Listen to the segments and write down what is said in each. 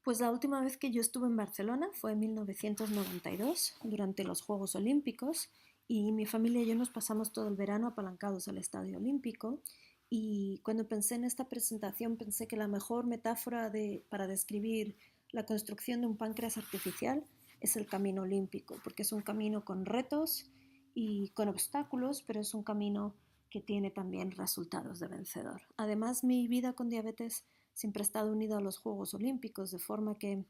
Pues la última vez que yo estuve en Barcelona fue en 1992, durante los Juegos Olímpicos, y mi familia y yo nos pasamos todo el verano apalancados al Estadio Olímpico. Y cuando pensé en esta presentación, pensé que la mejor metáfora para describir la construcción de un páncreas artificial es el camino olímpico, porque es un camino con retos y con obstáculos, pero es un camino que tiene también resultados de vencedor. Además, mi vida con diabetes siempre ha estado unido a los Juegos Olímpicos, de forma que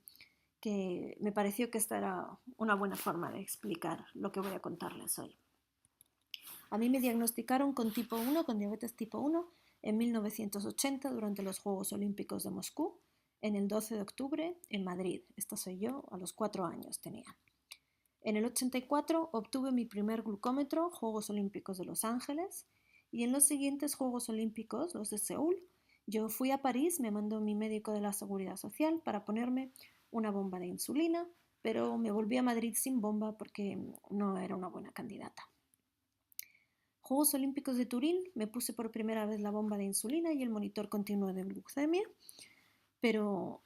me pareció que esta era una buena forma de explicar lo que voy a contarles hoy. A mí me diagnosticaron con tipo 1, con diabetes tipo 1, en 1980 durante los Juegos Olímpicos de Moscú, en el 12 de octubre en Madrid. Esta soy yo, a los 4 años tenía. En el 84 obtuve mi primer glucómetro, Juegos Olímpicos de Los Ángeles, y en los siguientes Juegos Olímpicos, los de Seúl, yo fui a París, me mandó mi médico de la Seguridad Social para ponerme una bomba de insulina, pero me volví a Madrid sin bomba porque no era una buena candidata. Juegos Olímpicos de Turín, me puse por primera vez la bomba de insulina y el monitor continuo de glucemia, pero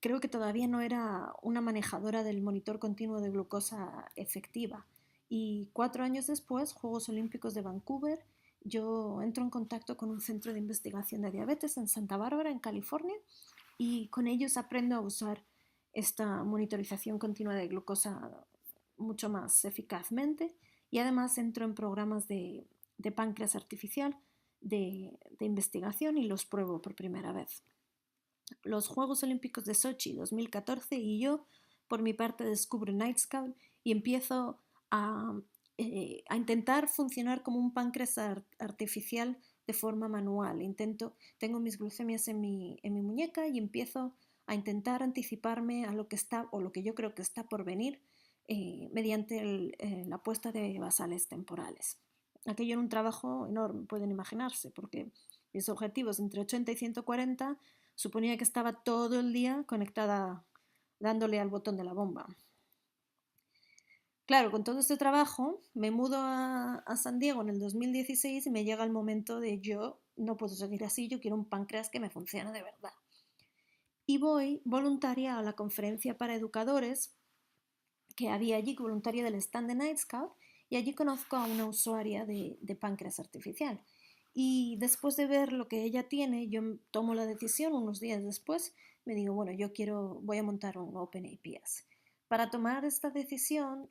creo que todavía no era una manejadora del monitor continuo de glucosa efectiva. Y 4 años después, Juegos Olímpicos de Vancouver, yo entro en contacto con un centro de investigación de diabetes en Santa Bárbara, en California, y con ellos aprendo a usar esta monitorización continua de glucosa mucho más eficazmente, y además entro en programas de páncreas artificial de investigación y los pruebo por primera vez. Los Juegos Olímpicos de Sochi 2014 y yo, por mi parte, descubro Nightscout y empiezo a intentar funcionar como un páncreas artificial de forma manual. Tengo mis glucemias en mi muñeca y empiezo a intentar anticiparme a lo que está o lo que yo creo que está por venir mediante la puesta de basales temporales. Aquello era un trabajo enorme, pueden imaginarse, porque mis objetivos entre 80 y 140 suponía que estaba todo el día conectada dándole al botón de la bomba. Claro, con todo este trabajo me mudo a San Diego en el 2016 y me llega el momento de yo no puedo seguir así, yo quiero un páncreas que me funcione de verdad. Y voy voluntaria a la conferencia para educadores que había allí, voluntaria del stand de Nightscout, y allí conozco a una usuaria de páncreas artificial. Y después de ver lo que ella tiene, yo tomo la decisión unos días después, me digo, bueno, voy a montar un OpenAPS. Para tomar esta decisión,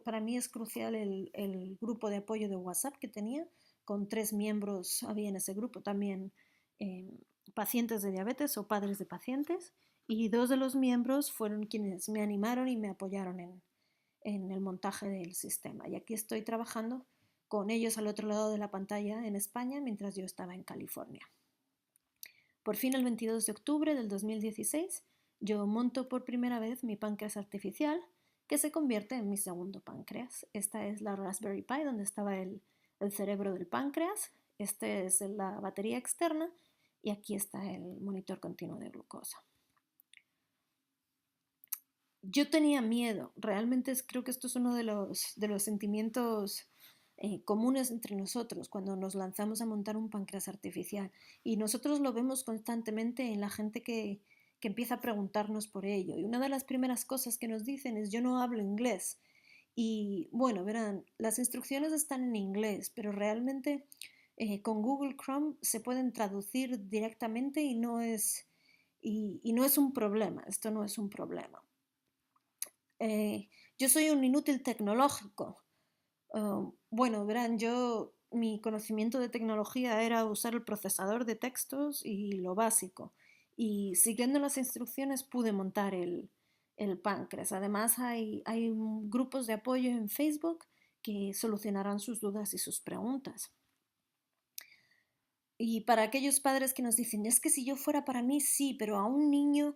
para mí es crucial el grupo de apoyo de WhatsApp que tenía, con 3 miembros había en ese grupo también pacientes de diabetes o padres de pacientes, y 2 de los miembros fueron quienes me animaron y me apoyaron en el montaje del sistema. Y aquí estoy trabajando con ellos al otro lado de la pantalla en España mientras yo estaba en California. Por fin, el 22 de octubre del 2016, yo monto por primera vez mi páncreas artificial, que se convierte en mi segundo páncreas. Esta es la Raspberry Pi donde estaba el cerebro del páncreas. Esta es la batería externa y aquí está el monitor continuo de glucosa. Yo tenía miedo, realmente creo que esto es uno de los sentimientos comunes entre nosotros cuando nos lanzamos a montar un páncreas artificial, y nosotros lo vemos constantemente en la gente que empieza a preguntarnos por ello, y una de las primeras cosas que nos dicen es yo no hablo inglés, y bueno, verán, las instrucciones están en inglés, pero realmente con Google Chrome se pueden traducir directamente y no es un problema, esto no es un problema. Yo soy un inútil tecnológico. Bueno, verán, mi conocimiento de tecnología era usar el procesador de textos y lo básico. Y siguiendo las instrucciones pude montar el páncreas. Además, hay grupos de apoyo en Facebook que solucionarán sus dudas y sus preguntas. Y para aquellos padres que nos dicen, es que si yo fuera para mí, sí, pero a un niño,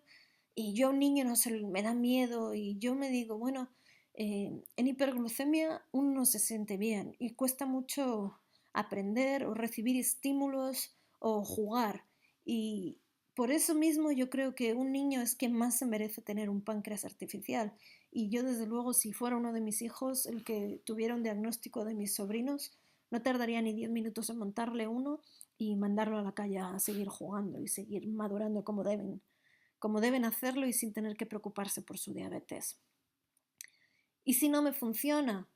y yo a un niño no sé, me da miedo, y yo me digo, bueno, en hiperglucemia uno no se siente bien y cuesta mucho aprender o recibir estímulos o jugar. Y por eso mismo yo creo que un niño es quien más se merece tener un páncreas artificial. Y yo desde luego, si fuera uno de mis hijos el que tuviera un diagnóstico de mis sobrinos, no tardaría ni 10 minutos en montarle uno y mandarlo a la calle a seguir jugando y seguir madurando como deben como deben hacerlo y sin tener que preocuparse por su diabetes. Y si no me funciona,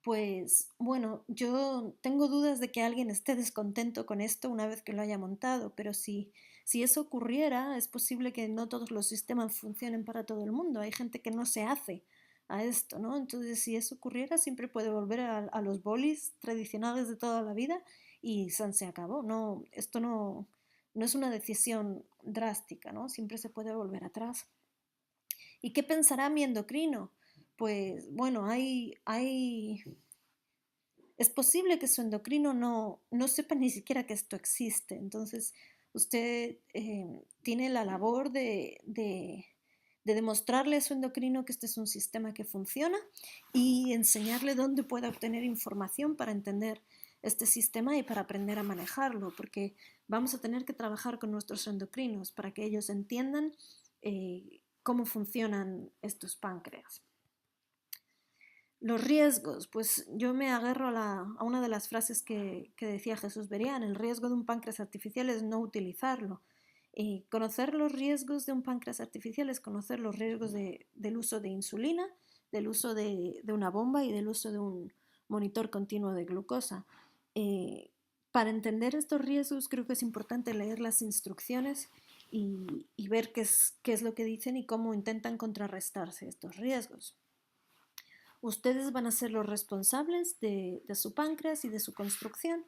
pues bueno, yo tengo dudas de que alguien esté descontento con esto una vez que lo haya montado, pero si eso ocurriera, es posible que no todos los sistemas funcionen para todo el mundo. Hay gente que no se hace a esto, ¿no? Entonces, si eso ocurriera, siempre puede volver a los bolis tradicionales de toda la vida y se acabó. No, esto no es una decisión drástica, ¿no? Siempre se puede volver atrás. ¿Y qué pensará mi endocrino? Pues bueno, es posible que su endocrino no sepa ni siquiera que esto existe. Entonces, usted tiene la labor de demostrarle a su endocrino que este es un sistema que funciona y enseñarle dónde puede obtener información para entender este sistema y para aprender a manejarlo, porque vamos a tener que trabajar con nuestros endocrinos para que ellos entiendan cómo funcionan estos páncreas. Los riesgos, pues yo me agarro a una de las frases que decía Jesús Berián: el riesgo de un páncreas artificial es no utilizarlo. Conocer los riesgos de un páncreas artificial es conocer los riesgos del uso de insulina, del uso de una bomba y del uso de un monitor continuo de glucosa. Para entender estos riesgos creo que es importante leer las instrucciones y ver qué es lo que dicen y cómo intentan contrarrestarse estos riesgos. Ustedes van a ser los responsables de su páncreas y de su construcción.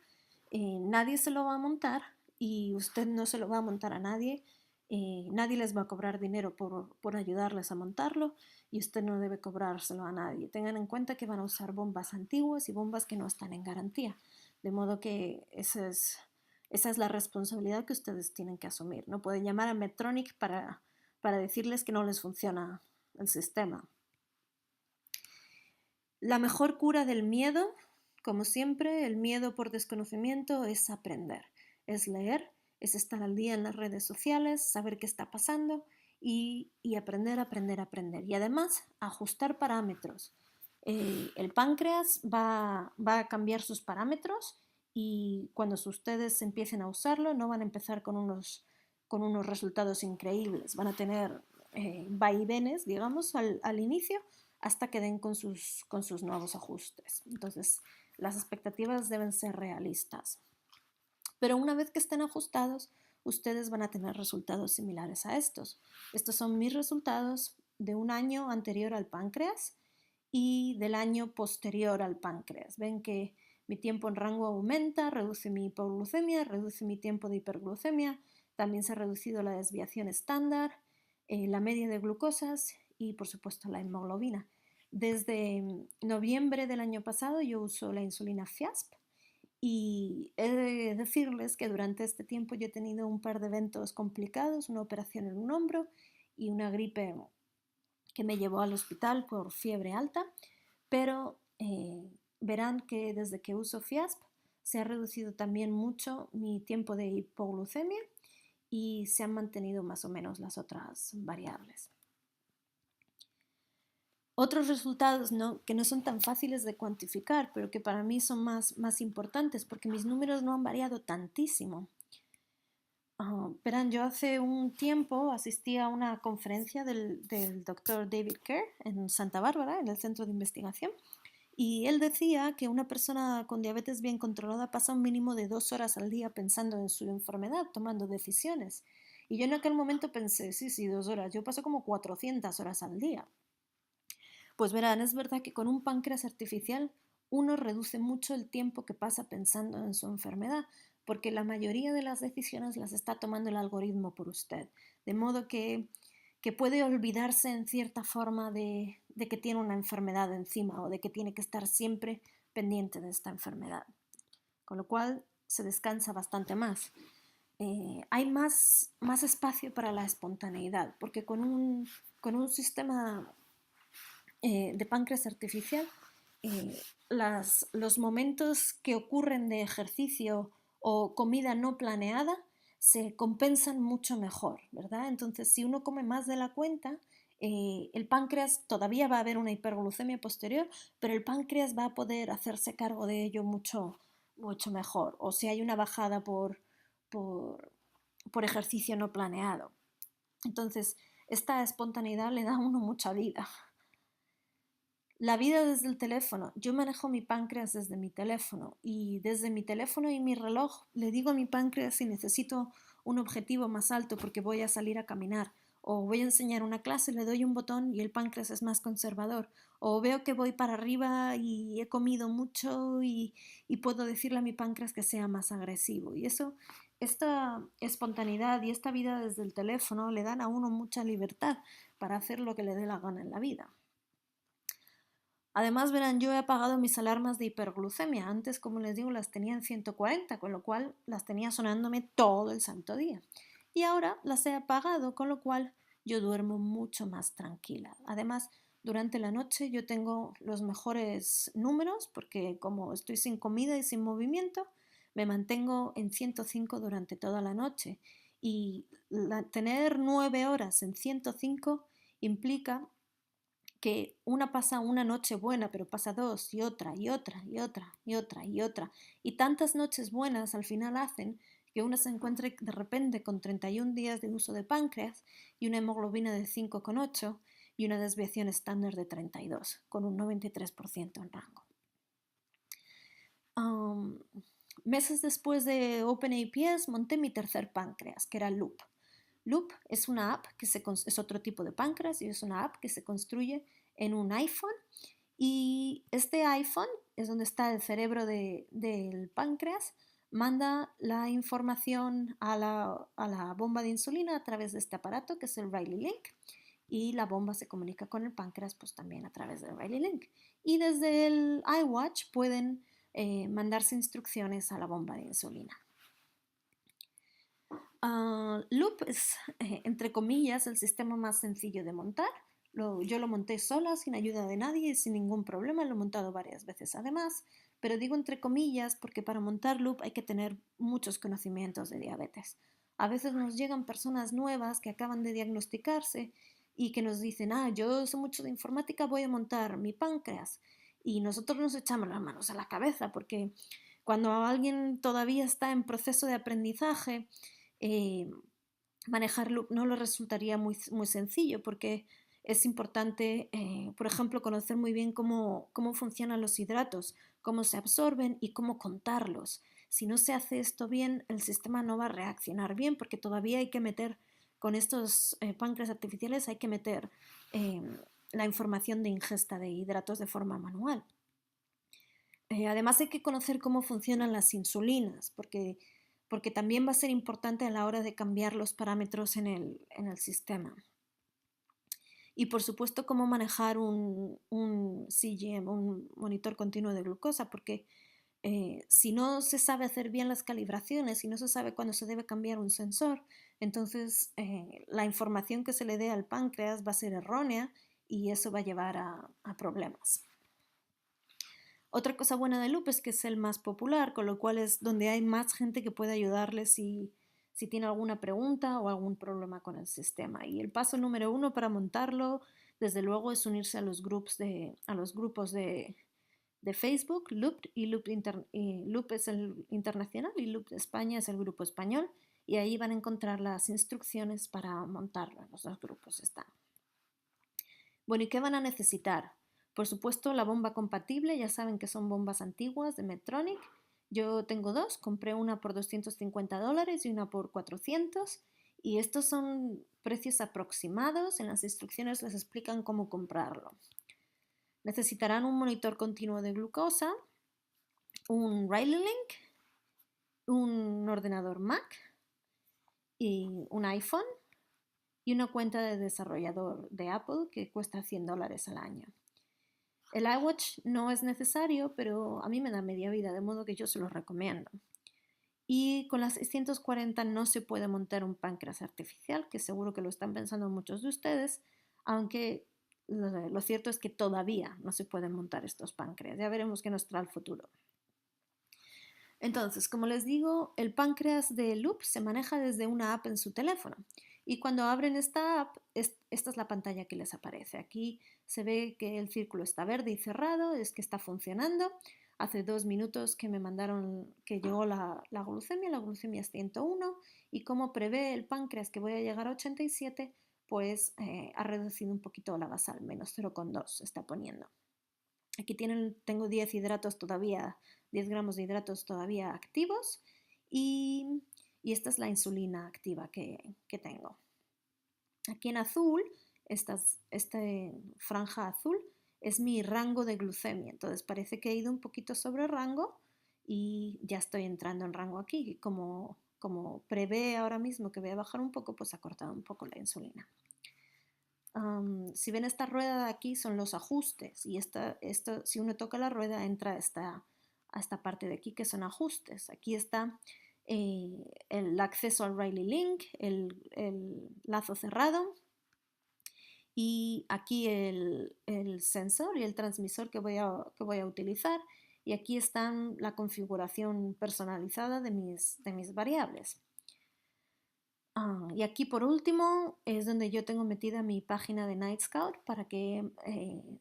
Nadie se lo va a montar y usted no se lo va a montar a nadie. Nadie les va a cobrar dinero por ayudarles a montarlo y usted no debe cobrárselo a nadie. Tengan en cuenta que van a usar bombas antiguas y bombas que no están en garantía. De modo que esa es la responsabilidad que ustedes tienen que asumir. No pueden llamar a Medtronic para decirles que no les funciona el sistema. La mejor cura del miedo, como siempre, el miedo por desconocimiento, es aprender, es leer, es estar al día en las redes sociales, saber qué está pasando y aprender, aprender, aprender. Y además, ajustar parámetros. El páncreas va a cambiar sus parámetros y cuando ustedes empiecen a usarlo no van a empezar con unos resultados increíbles. Van a tener vaivenes, digamos, al inicio, hasta que den con sus nuevos ajustes. Entonces, las expectativas deben ser realistas. Pero una vez que estén ajustados, ustedes van a tener resultados similares a estos. Estos son mis resultados de un año anterior al páncreas y del año posterior al páncreas. Ven que mi tiempo en rango aumenta, reduce mi hipoglucemia, reduce mi tiempo de hiperglucemia, también se ha reducido la desviación estándar, la media de glucosas y por supuesto la hemoglobina. Desde noviembre del año pasado yo uso la insulina FIASP y he de decirles que durante este tiempo yo he tenido un par de eventos complicados, una operación en un hombro y una gripe que me llevó al hospital por fiebre alta, pero verán que desde que uso FIASP se ha reducido también mucho mi tiempo de hipoglucemia y se han mantenido más o menos las otras variables. Otros resultados que no son tan fáciles de cuantificar, pero que para mí son más importantes porque mis números no han variado tantísimo. Verán, yo hace un tiempo asistí a una conferencia del doctor David Kerr en Santa Bárbara, en el centro de investigación, y él decía que una persona con diabetes bien controlada pasa un mínimo de 2 horas al día pensando en su enfermedad, tomando decisiones. Y yo en aquel momento pensé, sí, 2 horas, yo paso como 400 horas al día. Pues verán, es verdad que con un páncreas artificial uno reduce mucho el tiempo que pasa pensando en su enfermedad, porque la mayoría de las decisiones las está tomando el algoritmo por usted. De modo que puede olvidarse en cierta forma de que tiene una enfermedad encima o de que tiene que estar siempre pendiente de esta enfermedad. Con lo cual se descansa bastante más. Hay más espacio para la espontaneidad, porque con un sistema de páncreas artificial, los momentos que ocurren de ejercicio o comida no planeada se compensan mucho mejor, ¿verdad? Entonces, si uno come más de la cuenta, el páncreas todavía va a haber una hiperglucemia posterior, pero el páncreas va a poder hacerse cargo de ello mucho mejor. O si hay una bajada por ejercicio no planeado. Entonces, esta espontaneidad le da a uno mucha vida. La vida desde el teléfono. Yo manejo mi páncreas desde mi teléfono y desde mi teléfono y mi reloj le digo a mi páncreas si necesito un objetivo más alto porque voy a salir a caminar o voy a enseñar una clase, le doy un botón y el páncreas es más conservador. O veo que voy para arriba y he comido mucho y puedo decirle a mi páncreas que sea más agresivo. Y eso, esta espontaneidad y esta vida desde el teléfono le dan a uno mucha libertad para hacer lo que le dé la gana en la vida. Además, verán, yo he apagado mis alarmas de hiperglucemia. Antes, como les digo, las tenía en 140, con lo cual las tenía sonándome todo el santo día. Y ahora las he apagado, con lo cual yo duermo mucho más tranquila. Además, durante la noche yo tengo los mejores números porque como estoy sin comida y sin movimiento, me mantengo en 105 durante toda la noche. Y tener 9 horas en 105 implica que una pasa una noche buena, pero pasa dos y otra y otra y otra y otra y otra. Y tantas noches buenas al final hacen que uno se encuentre de repente con 31 días de uso de páncreas y una hemoglobina de 5,8 y una desviación estándar de 32, con un 93% en rango. Um, Meses después de OpenAPS monté mi tercer páncreas, que era Loop. Loop es una app es otro tipo de páncreas y es una app que se construye en un iPhone y este iPhone es donde está el cerebro del páncreas, manda la información a la bomba de insulina a través de este aparato que es el Riley Link y la bomba se comunica con el páncreas pues también a través del Riley Link. Y desde el iWatch pueden mandarse instrucciones a la bomba de insulina. Loop es, entre comillas, el sistema más sencillo de montar. Yo lo monté sola, sin ayuda de nadie, sin ningún problema. Lo he montado varias veces además. Pero digo entre comillas porque para montar Loop hay que tener muchos conocimientos de diabetes. A veces nos llegan personas nuevas que acaban de diagnosticarse y que nos dicen, yo sé mucho de informática, voy a montar mi páncreas. Y nosotros nos echamos las manos a la cabeza porque cuando alguien todavía está en proceso de aprendizaje, eh, manejar Loop no le resultaría muy sencillo porque es importante, por ejemplo, conocer muy bien cómo funcionan los hidratos, cómo se absorben y cómo contarlos. Si no se hace esto bien, el sistema no va a reaccionar bien porque todavía hay que meter, con estos páncreas artificiales, hay que meter eh, la información de ingesta de hidratos de forma manual. Además hay que conocer cómo funcionan las insulinas, porque también va a ser importante a la hora de cambiar los parámetros en el sistema. Y por supuesto cómo manejar un CGM, un monitor continuo de glucosa, porque si no se sabe hacer bien las calibraciones, si no se sabe cuándo se debe cambiar un sensor, entonces la información que se le dé al páncreas va a ser errónea y eso va a llevar a problemas. Otra cosa buena de Loop es que es el más popular, con lo cual es donde hay más gente que puede ayudarle si tiene alguna pregunta o algún problema con el sistema. Y el paso número 1 para montarlo, desde luego, es unirse a los grupos de Facebook, Loop, y Loop es el internacional y Loop de España es el grupo español. Y ahí van a encontrar las instrucciones para montarlo. En los dos grupos están. Bueno, ¿y qué van a necesitar? Por supuesto, la bomba compatible, ya saben que son bombas antiguas de Medtronic. Yo tengo dos, compré una por $250 y una por 400. Y estos son precios aproximados, en las instrucciones les explican cómo comprarlo. Necesitarán un monitor continuo de glucosa, un Riley Link, un ordenador Mac y un iPhone y una cuenta de desarrollador de Apple que cuesta $100 al año. El iWatch no es necesario, pero a mí me da media vida, de modo que yo se lo recomiendo. Y con las 640 no se puede montar un páncreas artificial, que seguro que lo están pensando muchos de ustedes, aunque lo cierto es que todavía no se pueden montar estos páncreas. Ya veremos qué nos trae el futuro. Entonces, como les digo, el páncreas de Loop se maneja desde una app en su teléfono. Y cuando abren esta app, esta es la pantalla que les aparece. Aquí se ve que el círculo está verde y cerrado, es que está funcionando. hace 2 minutos que me mandaron que llegó la glucemia es 101 y como prevé el páncreas que voy a llegar a 87, pues ha reducido un poquito la basal, menos 0,2 está poniendo. Aquí tengo 10 hidratos todavía, 10 gramos de hidratos todavía activos y esta es la insulina activa que tengo. Aquí en azul, esta franja azul es mi rango de glucemia, entonces parece que he ido un poquito sobre rango y ya estoy entrando en rango aquí. Como prevé ahora mismo que voy a bajar un poco, pues ha cortado un poco la insulina. Si ven esta rueda de aquí son los ajustes y si uno toca la rueda entra a esta parte de aquí que son ajustes. Aquí está el acceso al Rayleigh Link, el lazo cerrado y aquí el sensor y el transmisor que voy a utilizar y aquí está la configuración personalizada de mis variables. Y aquí por último es donde yo tengo metida mi página de Night Scout para que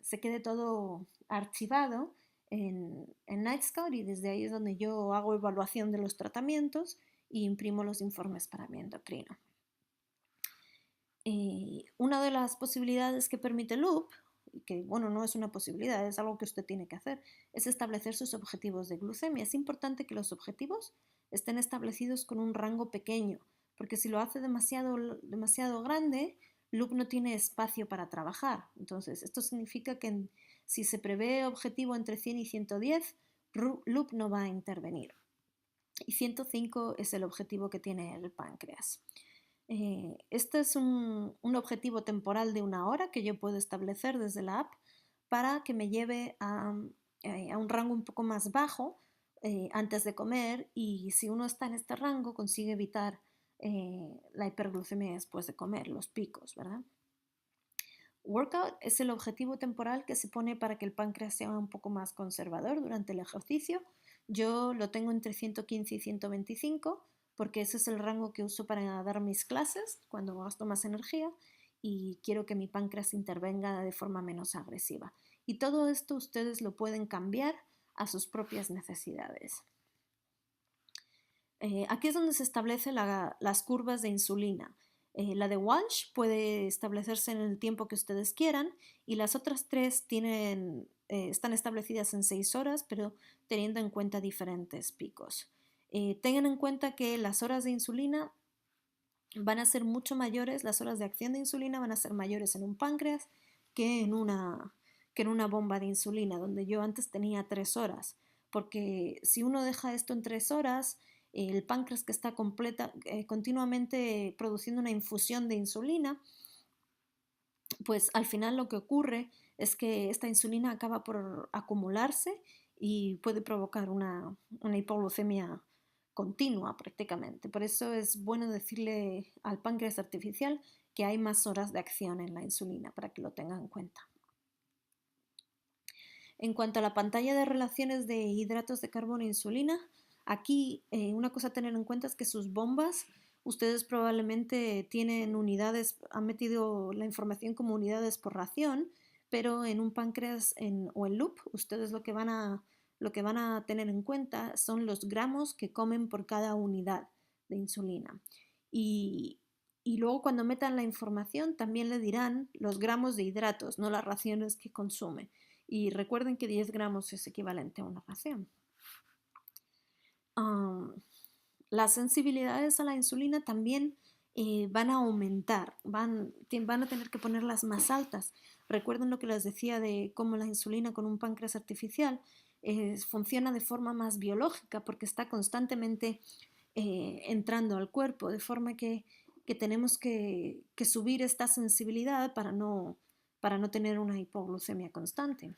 se quede todo archivado en Night Scout y desde ahí es donde yo hago evaluación de los tratamientos y imprimo los informes para mi endocrino. Una de las posibilidades que permite Loop, que bueno, no es una posibilidad, es algo que usted tiene que hacer, es establecer sus objetivos de glucemia. Es importante que los objetivos estén establecidos con un rango pequeño, porque si lo hace demasiado grande, Loop no tiene espacio para trabajar. Entonces, esto significa que si se prevé objetivo entre 100 y 110, Loop no va a intervenir. Y 105 es el objetivo que tiene el páncreas. Este es un objetivo temporal de 1 hora que yo puedo establecer desde la app para que me lleve a un rango un poco más bajo antes de comer y si uno está en este rango consigue evitar la hiperglucemia después de comer, los picos, ¿verdad? Workout es el objetivo temporal que se pone para que el páncreas sea un poco más conservador durante el ejercicio. Yo lo tengo entre 115 y 125 porque ese es el rango que uso para dar mis clases cuando gasto más energía y quiero que mi páncreas intervenga de forma menos agresiva. Y todo esto ustedes lo pueden cambiar a sus propias necesidades. Aquí es donde se establecen las curvas de insulina. La de Walsh puede establecerse en el tiempo que ustedes quieran y las otras 3 están establecidas en 6 horas, pero teniendo en cuenta diferentes picos. Tengan en cuenta que las horas de insulina van a ser mucho mayores, las horas de acción de insulina van a ser mayores en un páncreas que en una bomba de insulina, donde yo antes tenía 3 horas, porque si uno deja esto en 3 horas, el páncreas que está continuamente produciendo una infusión de insulina, pues al final lo que ocurre es que esta insulina acaba por acumularse y puede provocar una hipoglucemia continua prácticamente. Por eso es bueno decirle al páncreas artificial que hay más horas de acción en la insulina para que lo tengan en cuenta. En cuanto a la pantalla de relaciones de hidratos de carbono e insulina, aquí una cosa a tener en cuenta es que sus bombas, ustedes probablemente tienen unidades, han metido la información como unidades por ración, pero en un páncreas o en Loop, ustedes lo que van a tener en cuenta son los gramos que comen por cada unidad de insulina. Y luego cuando metan la información también le dirán los gramos de hidratos, no las raciones que consume. Y recuerden que 10 gramos es equivalente a una ración. Las sensibilidades a la insulina también van a aumentar, van a tener que ponerlas más altas. Recuerden lo que les decía de cómo la insulina con un páncreas artificial funciona de forma más biológica porque está constantemente entrando al cuerpo, de forma que tenemos que subir esta sensibilidad para no tener una hipoglucemia constante.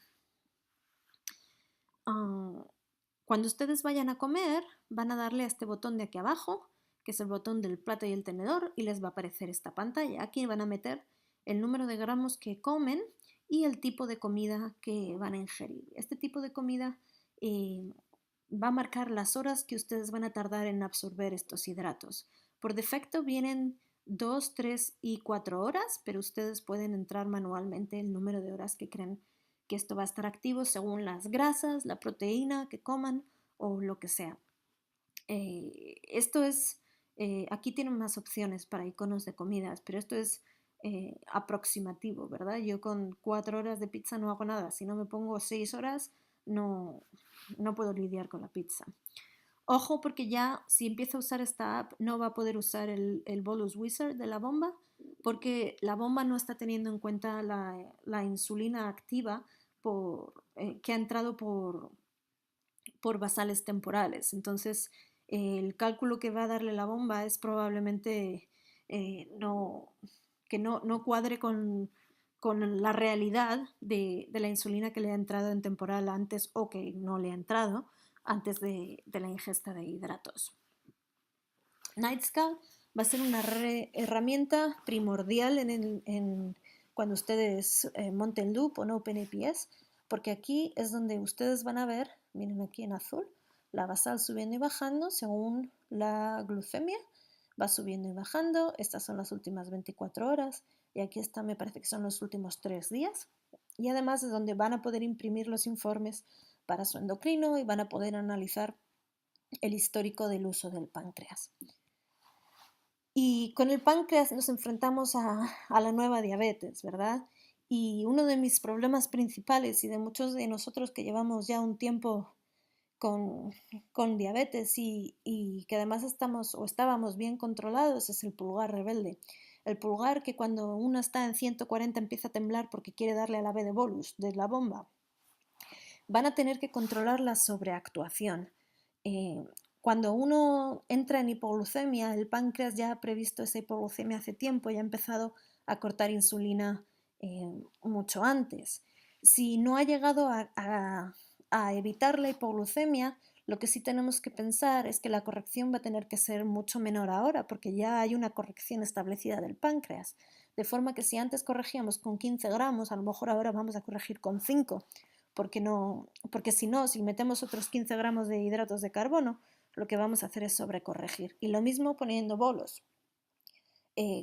Cuando ustedes vayan a comer, van a darle a este botón de aquí abajo, que es el botón del plato y el tenedor, y les va a aparecer esta pantalla. Aquí van a meter el número de gramos que comen y el tipo de comida que van a ingerir. Este tipo de comida va a marcar las horas que ustedes van a tardar en absorber estos hidratos. Por defecto vienen 2, 3 y 4 horas, pero ustedes pueden entrar manualmente el número de horas que creen que esto va a estar activo según las grasas, la proteína que coman o lo que sea. Esto es, aquí tienen más opciones para iconos de comidas, pero esto es aproximativo, ¿verdad? Yo con 4 horas de pizza no hago nada. Si no me pongo 6 horas, no, no puedo lidiar con la pizza. Ojo, porque ya si empiezo a usar esta app no va a poder usar el Bolus Wizard de la bomba, porque la bomba no está teniendo en cuenta la insulina activa que ha entrado por basales temporales. Entonces, el cálculo que va a darle la bomba es probablemente no, que no cuadre con la realidad de la insulina que le ha entrado en temporal antes o que no le ha entrado antes de la ingesta de hidratos. Nightscal va a ser una herramienta primordial cuando ustedes monten Loop o no OpenAPS, porque aquí es donde ustedes van a ver, miren aquí en azul, la basal subiendo y bajando según la glucemia, va subiendo y bajando. Estas son las últimas 24 horas y aquí está, me parece que son los últimos 3 días. Y además es donde van a poder imprimir los informes para su endocrino y van a poder analizar el histórico del uso del páncreas. Y con el páncreas nos enfrentamos a la nueva diabetes, ¿verdad? Y uno de mis problemas principales y de muchos de nosotros que llevamos ya un tiempo con diabetes y que además estamos o estábamos bien controlados es el pulgar rebelde. El pulgar que cuando uno está en 140 empieza a temblar porque quiere darle a la B de bolus de la bomba. Van a tener que controlar la sobreactuación. Cuando uno entra en hipoglucemia, el páncreas ya ha previsto esa hipoglucemia hace tiempo y ha empezado a cortar insulina mucho antes. Si no ha llegado a evitar la hipoglucemia, lo que sí tenemos que pensar es que la corrección va a tener que ser mucho menor ahora, porque ya hay una corrección establecida del páncreas. De forma que si antes corregíamos con 15 gramos, a lo mejor ahora vamos a corregir con 5, porque si no, si metemos otros 15 gramos de hidratos de carbono, lo que vamos a hacer es sobrecorregir. Y lo mismo poniendo bolos.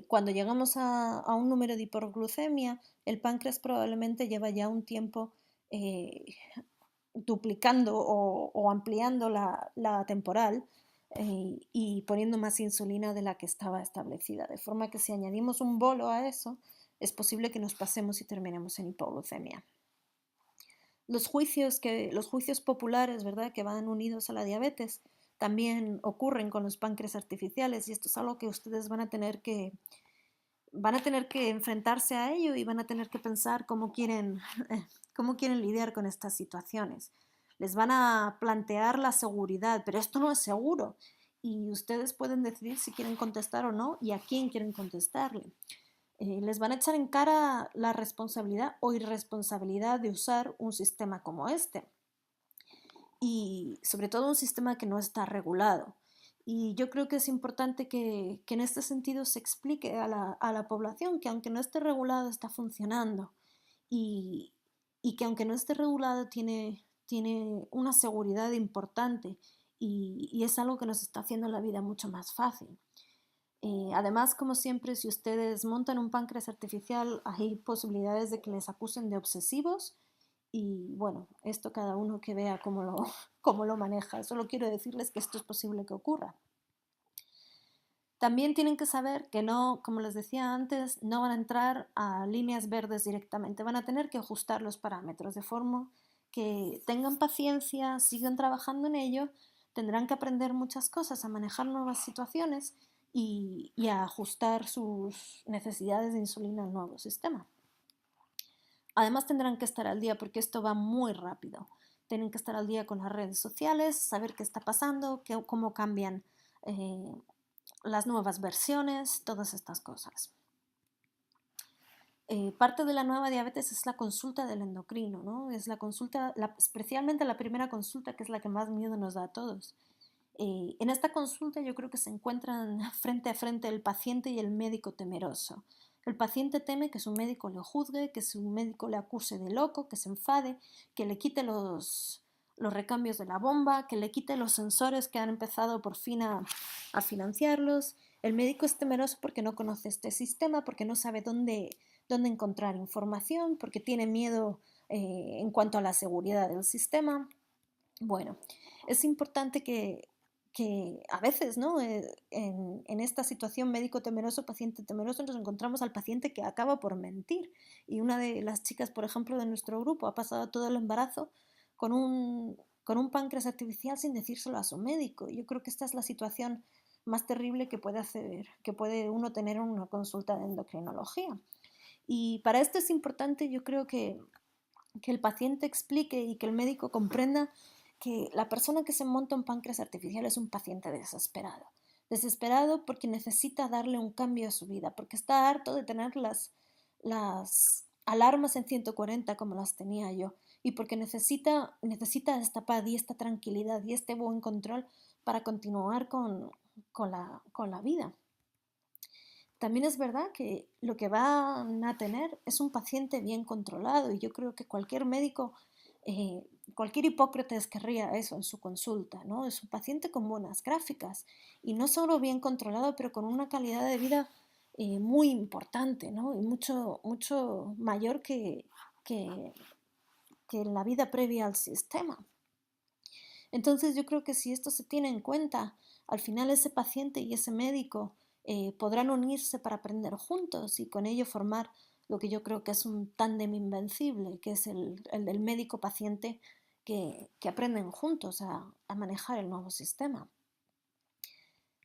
Cuando llegamos a un número de hiperglucemia, el páncreas probablemente lleva ya un tiempo duplicando o ampliando la temporal y poniendo más insulina de la que estaba establecida. De forma que si añadimos un bolo a eso, es posible que nos pasemos y terminemos en hipoglucemia. Los juicios populares, ¿verdad?, que van unidos a la diabetes, también ocurren con los páncreas artificiales y esto es algo que ustedes van a tener que enfrentarse a ello y van a tener que pensar cómo quieren lidiar con estas situaciones. Les van a plantear la seguridad, pero esto no es seguro y ustedes pueden decidir si quieren contestar o no y a quién quieren contestarle. Les van a echar en cara la responsabilidad o irresponsabilidad de usar un sistema como este y sobre todo un sistema que no está regulado. Y yo creo que es importante que en este sentido se explique a la población que aunque no esté regulado está funcionando y que aunque no esté regulado tiene una seguridad importante y es algo que nos está haciendo la vida mucho más fácil. Además, como siempre, si ustedes montan un páncreas artificial, hay posibilidades de que les acusen de obsesivos y bueno, esto cada uno que vea cómo lo maneja. Solo quiero decirles que esto es posible que ocurra. También tienen que saber que no, como les decía antes, no van a entrar a líneas verdes directamente, van a tener que ajustar los parámetros de forma que tengan paciencia, sigan trabajando en ello, tendrán que aprender muchas cosas, a manejar nuevas situaciones y a ajustar sus necesidades de insulina al nuevo sistema. Además tendrán que estar al día porque esto va muy rápido. Tienen que estar al día con las redes sociales, saber qué está pasando, cómo cambian las nuevas versiones, todas estas cosas. Parte de la nueva diabetes es la consulta del endocrino, ¿no? Es la consulta, especialmente la primera consulta, que es la que más miedo nos da a todos. En esta consulta yo creo que se encuentran frente a frente el paciente y el médico temeroso. El paciente teme que su médico le juzgue, que su médico le acuse de loco, que se enfade, que le quite los recambios de la bomba, que le quite los sensores que han empezado por fin a financiarlos. El médico es temeroso porque no conoce este sistema, porque no sabe dónde dónde encontrar información, porque tiene miedo en cuanto a la seguridad del sistema. Bueno, es importante que a veces, ¿no? En esta situación médico temeroso, paciente temeroso, nos encontramos al paciente que acaba por mentir. Y una de las chicas, por ejemplo, de nuestro grupo ha pasado todo el embarazo con con un páncreas artificial sin decírselo a su médico. Yo creo que esta es la situación más terrible que puede uno tener en una consulta de endocrinología. Y para esto es importante, yo creo que el paciente explique y que el médico comprenda que la persona que se monta un páncreas artificial es un paciente desesperado. Desesperado porque necesita darle un cambio a su vida, porque está harto de tener las alarmas en 140 como las tenía yo, y porque necesita esta paz y esta tranquilidad y este buen control para continuar con la vida. También es verdad que lo que van a tener es un paciente bien controlado y yo creo que cualquier médico, cualquier Hipócrates querría eso en su consulta, ¿no? Es un paciente con buenas gráficas y no solo bien controlado, pero con una calidad de vida muy importante, ¿no? Y mucho mayor que, que en la vida previa al sistema. Entonces yo creo que si esto se tiene en cuenta, al final ese paciente y ese médico podrán unirse para aprender juntos y con ello formar lo que yo creo que es un tándem invencible, que es el del médico-paciente que aprenden juntos a manejar el nuevo sistema.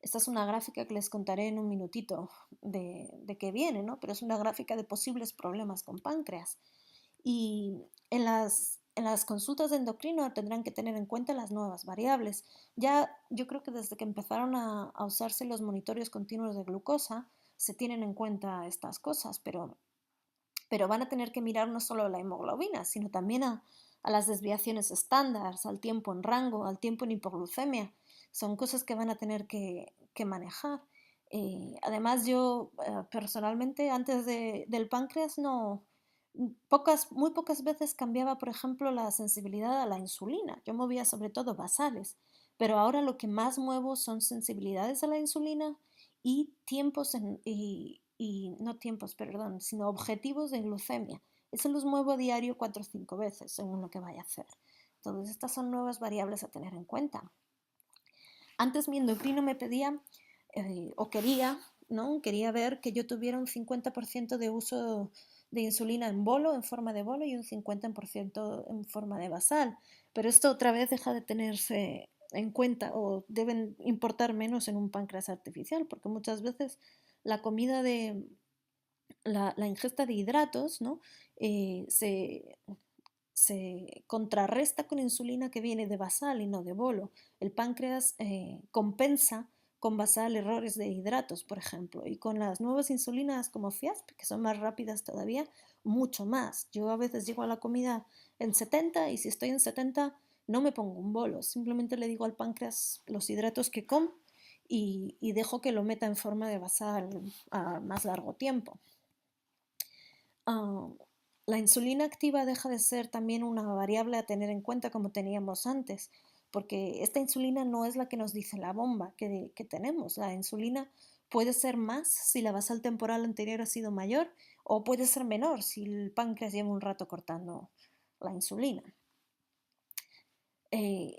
Esta es una gráfica que les contaré en un minutito de qué viene, ¿no? Pero es una gráfica de posibles problemas con páncreas. Y en las consultas de endocrino tendrán que tener en cuenta las nuevas variables. Ya yo creo que desde que empezaron a usarse los monitorios continuos de glucosa, se tienen en cuenta estas cosas, pero van a tener que mirar no solo la hemoglobina, sino también a las desviaciones estándar, al tiempo en rango, al tiempo en hipoglucemia. Son cosas que van a tener que manejar. Además, yo personalmente antes del páncreas no, muy pocas veces cambiaba, por ejemplo, la sensibilidad a la insulina. Yo movía sobre todo basales, pero ahora lo que más muevo son sensibilidades a la insulina y no tiempos, perdón, sino objetivos de glucemia. Eso los muevo a diario 4 o 5 veces según lo que vaya a hacer. Entonces, estas son nuevas variables a tener en cuenta. Antes mi endocrino me pedía o quería, ¿no? Quería ver que yo tuviera un 50% de uso de insulina en bolo, en forma de bolo, y un 50% en forma de basal. Pero esto otra vez deja de tenerse en cuenta o deben importar menos en un páncreas artificial, porque muchas veces la comida de la ingesta de hidratos, ¿no? Eh, se, se contrarresta con insulina que viene de basal y no de bolo. El páncreas compensa con basal errores de hidratos, por ejemplo, y con las nuevas insulinas como FIASP, que son más rápidas todavía, mucho más. Yo a veces llego a la comida en 70 y si estoy en 70 no me pongo un bolo, simplemente le digo al páncreas los hidratos que como y dejo que lo meta en forma de basal a más largo tiempo. Ah, la insulina activa deja de ser también una variable a tener en cuenta como teníamos antes, porque esta insulina no es la que nos dice la bomba que tenemos. La insulina puede ser más si la basal temporal anterior ha sido mayor o puede ser menor si el páncreas lleva un rato cortando la insulina. Eh,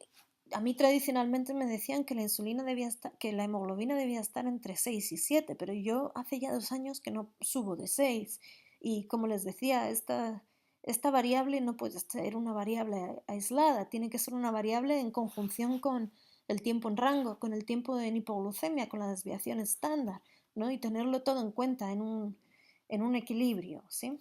a mí tradicionalmente me decían que la insulina debía estar, que la hemoglobina debía estar entre 6 y 7, pero yo hace ya 2 años que no subo de 6. Y como les decía, esta variable no puede ser una variable aislada, tiene que ser una variable en conjunción con el tiempo en rango, con el tiempo en hipoglucemia, con la desviación estándar, ¿no? Y tenerlo todo en cuenta en un equilibrio, ¿sí?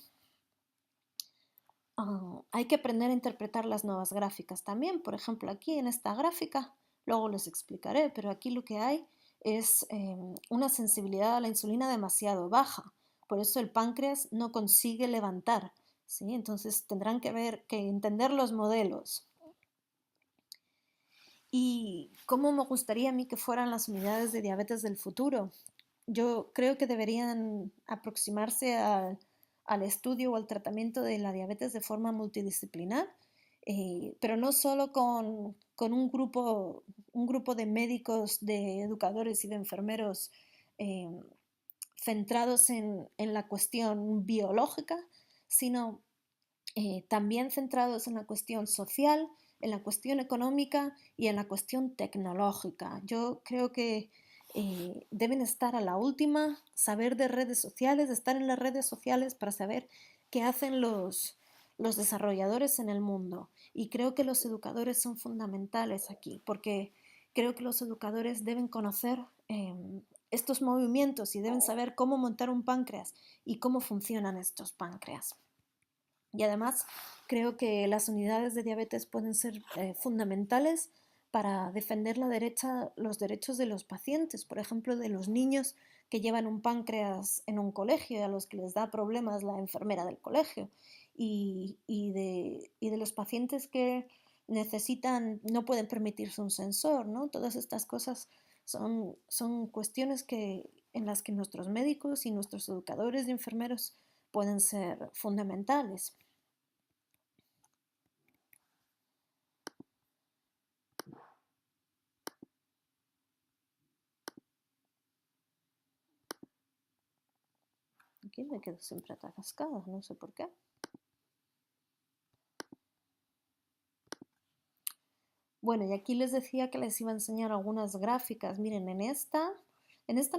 Hay que aprender a interpretar las nuevas gráficas también. Por ejemplo, aquí en esta gráfica, luego les explicaré, pero aquí lo que hay es una sensibilidad a la insulina demasiado baja. Por eso el páncreas no consigue levantar, ¿sí? Entonces tendrán que entender los modelos. ¿Y cómo me gustaría a mí que fueran las unidades de diabetes del futuro? Yo creo que deberían aproximarse al estudio o al tratamiento de la diabetes de forma multidisciplinar, pero no solo con un grupo de médicos, de educadores y de enfermeros eh, centrados en la cuestión biológica, sino también centrados en la cuestión social, en la cuestión económica y en la cuestión tecnológica. Yo creo que deben estar a la última, saber de redes sociales, estar en las redes sociales para saber qué hacen los desarrolladores en el mundo. Y creo que los educadores son fundamentales aquí, porque creo que los educadores deben conocer estos movimientos y deben saber cómo montar un páncreas y cómo funcionan estos páncreas. Y además creo que las unidades de diabetes pueden ser fundamentales para defender los derechos de los pacientes, por ejemplo, de los niños que llevan un páncreas en un colegio, a los que les da problemas la enfermera del colegio, y de los pacientes que no pueden permitirse un sensor, ¿no? Todas estas cosas son cuestiones en las que nuestros médicos y nuestros educadores y enfermeros pueden ser fundamentales. Aquí me quedo siempre atascada, no sé por qué. Bueno, y aquí les decía que les iba a enseñar algunas gráficas. Miren, en esta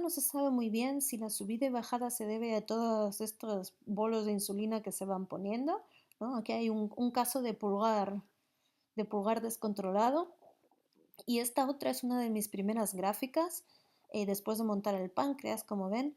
no se sabe muy bien si la subida y bajada se debe a todos estos bolos de insulina que se van poniendo, ¿no? Aquí hay un caso de pulgar descontrolado. Y esta otra es una de mis primeras gráficas, después de montar el páncreas, como ven.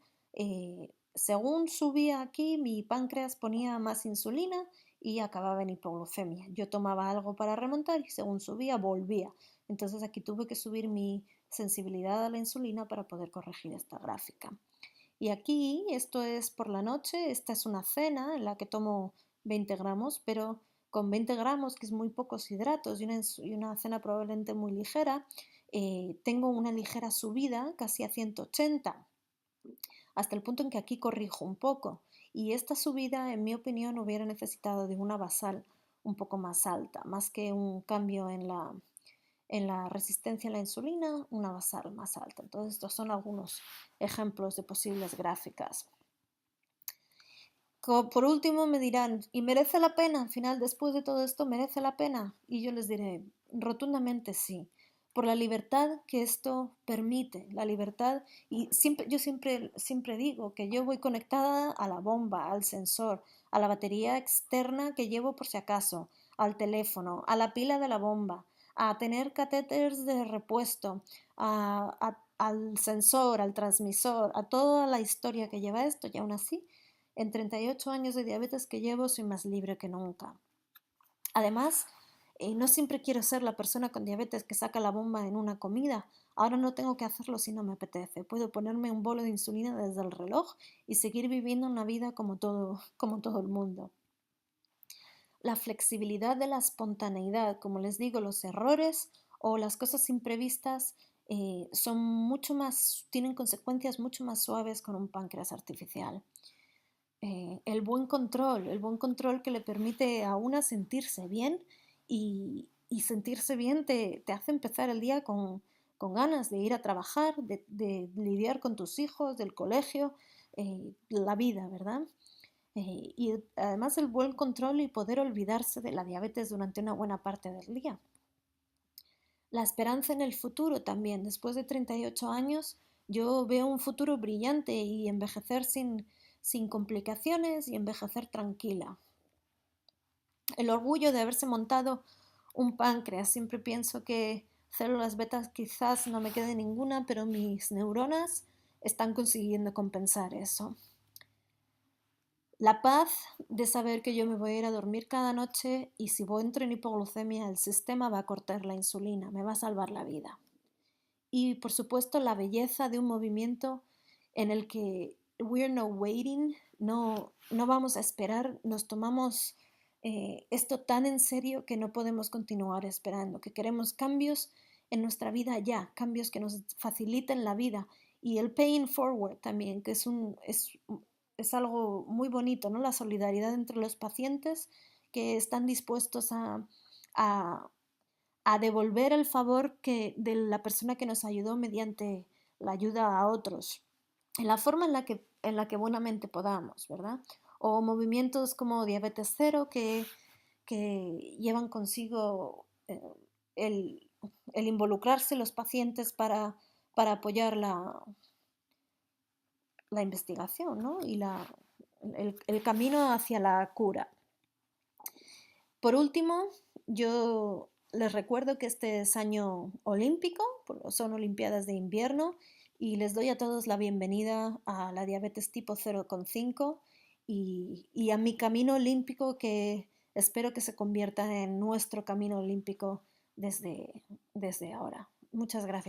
Según subía aquí, mi páncreas ponía más insulina y acababa en hipoglucemia. Yo tomaba algo para remontar y según subía, volvía. Entonces aquí tuve que subir mi sensibilidad a la insulina para poder corregir esta gráfica. Y aquí, esto es por la noche, esta es una cena en la que tomo 20 gramos, pero con 20 gramos, que es muy pocos hidratos y una cena probablemente muy ligera, tengo una ligera subida, casi a 180, hasta el punto en que aquí corrijo un poco. Y esta subida, en mi opinión, hubiera necesitado de una basal un poco más alta, más que un cambio en la resistencia a la insulina, una basal más alta. Entonces, estos son algunos ejemplos de posibles gráficas. Por último me dirán, ¿y merece la pena? Al final, después de todo esto, ¿merece la pena? Y yo les diré, rotundamente sí, por la libertad que esto permite, la libertad, y yo siempre digo que yo voy conectada a la bomba, al sensor, a la batería externa que llevo por si acaso, al teléfono, a la pila de la bomba, a tener catéteres de repuesto, al sensor, al transmisor, a toda la historia que lleva esto, y aún así en 38 años de diabetes que llevo, soy más libre que nunca. Además, no siempre quiero ser la persona con diabetes que saca la bomba en una comida. Ahora no tengo que hacerlo si no me apetece. Puedo ponerme un bolo de insulina desde el reloj y seguir viviendo una vida como todo el mundo. La flexibilidad de la espontaneidad, como les digo, los errores o las cosas imprevistas tienen consecuencias mucho más suaves con un páncreas artificial. El buen control que le permite a una sentirse bien y sentirse bien te hace empezar el día con ganas de ir a trabajar, de lidiar con tus hijos, del colegio, la vida, ¿verdad? Y además el buen control y poder olvidarse de la diabetes durante una buena parte del día. La esperanza en el futuro también. Después de 38 años, yo veo un futuro brillante y envejecer sin complicaciones y envejecer tranquila. El orgullo de haberse montado un páncreas. Siempre pienso que células betas quizás no me quede ninguna, pero mis neuronas están consiguiendo compensar eso. La paz de saber que yo me voy a ir a dormir cada noche y si entro en hipoglucemia, el sistema va a cortar la insulina, me va a salvar la vida. Y por supuesto la belleza de un movimiento en el que we're no waiting, no vamos a esperar, nos tomamos esto tan en serio que no podemos continuar esperando, que queremos cambios en nuestra vida ya, cambios que nos faciliten la vida. Y el paying forward también, que es algo muy bonito, ¿no? La solidaridad entre los pacientes que están dispuestos a a devolver el favor de la persona que nos ayudó mediante la ayuda a otros. En la forma en la que en la que buenamente podamos, ¿verdad? O movimientos como Diabetes Cero que llevan consigo el involucrarse los pacientes para apoyar la investigación, ¿no? Y el camino hacia la cura. Por último, yo les recuerdo que este es año olímpico, son Olimpiadas de invierno, y les doy a todos la bienvenida a la diabetes tipo 0,5 y a mi camino olímpico que espero que se convierta en nuestro camino olímpico desde ahora. Muchas gracias.